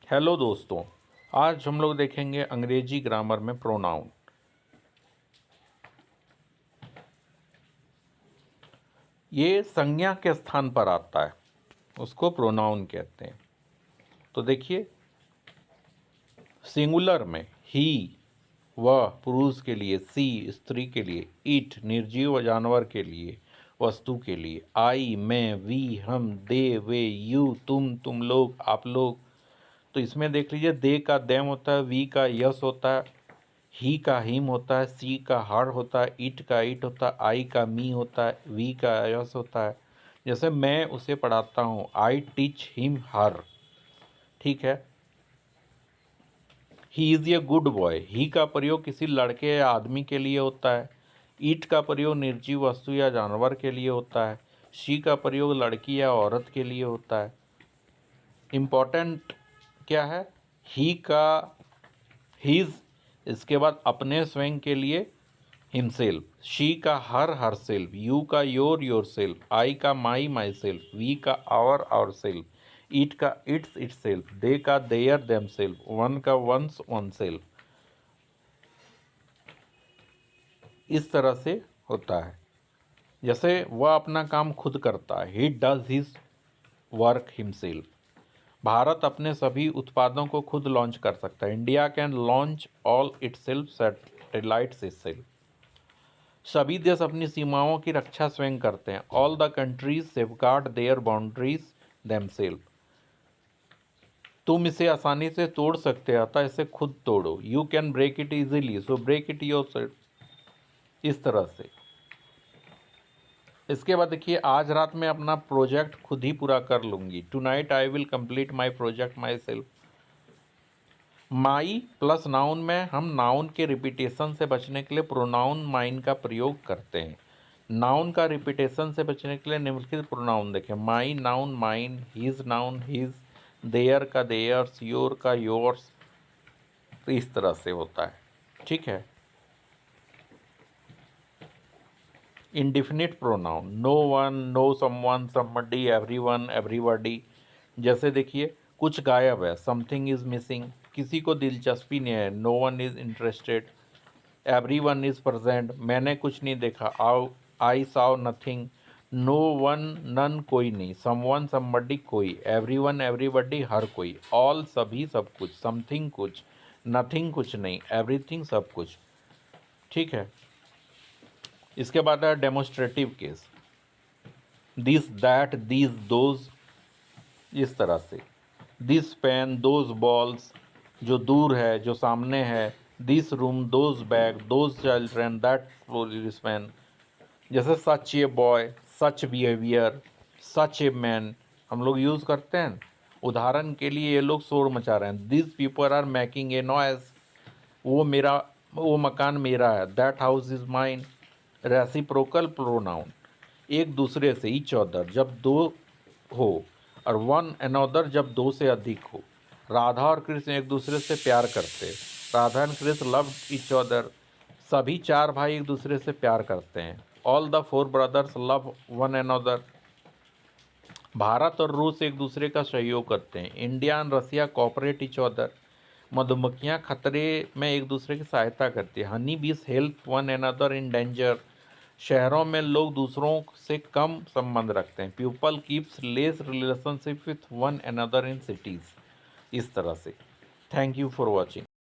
Hello दोस्तों, आज हम लोग देखेंगे अंग्रेजी ग्रामर में प्रोनाउन। ये संज्ञा के स्थान पर आता है, उसको प्रोनाउन कहते हैं। तो देखिए, सिंगुलर में ही, वह पुरुष के लिए, सी स्त्री के लिए, इट निर्जीव जानवर के लिए, वस्तु के लिए, आई मैं, वी हम, दे वे, यू तुम लोग, आप लोग। तो इसमें देख लीजिए, दे का देम होता है, वी का यस होता है, ही का हिम होता है, सी का हर होता है, इट का इट होता है, आई का मी होता है, वी का यस होता है। जैसे मैं उसे पढ़ाता हूँ, आई टीच हिम हर। ठीक है। He is a good boy, he का प्रयोग किसी लड़के या आदमी के लिए होता है। इट का प्रयोग निर्जीव वस्तु या जानवर के लिए होता है। शी का प्रयोग लड़की या औरत के लिए होता है। इम्पॉर्टेंट क्या है? ही का हीज, इसके बाद अपने स्वयं के लिए हिमसेल्फ, शी का हर सेल्फ, यू का योर सेल्फ, आई का माई सेल्फ, वी का आवर सेल्फ, ईट का इट्स सेल्फ, दे का देयर देम सेल्फ, वन का वंस वन सेल्फ। इस तरह से होता है। जैसे वह अपना काम खुद करता है, he does his work himself. भारत अपने सभी उत्पादों को खुद लॉन्च कर सकता है। India can launch all itself satellites itself. सभी देश अपनी सीमाओं की रक्षा स्वयं करते हैं। All the countries safeguard their boundaries themselves. तुम इसे आसानी से तोड़ सकते हो, अतः इसे खुद तोड़ो। You can break it easily, so break it yourself. इस तरह से। इसके बाद देखिए, आज रात में अपना प्रोजेक्ट खुद ही पूरा कर लूंगी। Tonight I will complete my project my self. My plus noun में हम नाउन के रिपीटेशन से बचने के लिए प्रोनाउन माइन का प्रयोग करते हैं। नाउन का रिपीटेशन से बचने के लिए निम्नलिखित प्रोनाउन देखें। My noun mine, his noun his, their का देयर्स, योर का योर्स। तो इस तरह से होता है। ठीक है। Indefinite pronoun, no one, no someone, somebody, everyone, everybody. जैसे देखिए, कुछ गायब है, समथिंग इज मिसिंग। किसी को दिलचस्पी नहीं है, no one is interested. Everyone is present, मैंने कुछ नहीं देखा, I saw nothing. No one none, कोई नहीं। समवन समबडी, कोई। एवरीवन एवरीबडी, हर कोई। ऑल सभी, सब कुछ। समथिंग कुछ, नथिंग कुछ नहीं, एवरीथिंग सब कुछ। ठीक है। इसके बाद है demonstrative case, this that these those. इस तरह से, दिस पेन दोज बॉल्स, जो दूर है, जो सामने है। This room those bag, those children, that policeman. जैसे such a boy, such behaviour, such a man हम लोग यूज़ करते हैं। उदाहरण के लिए, ये लोग शोर मचा रहे हैं, this people are making a noise. वो मकान मेरा है, that house is mine. Reciprocal pronoun, एक दूसरे से, ईच अदर जब दो हो, और वन अनदर जब दो से अधिक हो। राधा और कृष्ण एक दूसरे से प्यार करते, Radha and Krishna love each other. सभी चार भाई एक दूसरे से प्यार करते हैं, all the four brothers love one another. Bharat और रूस एक दूसरे का सहयोग करते हैं, India and Russia cooperate each other. मधुमक्खियाँ खतरे में एक दूसरे की सहायता करती है, हनी बीस help one another in danger. शहरों में लोग दूसरों से कम संबंध रखते हैं, people keeps less relationship with one another in cities. इस तरह से। Thank you for watching.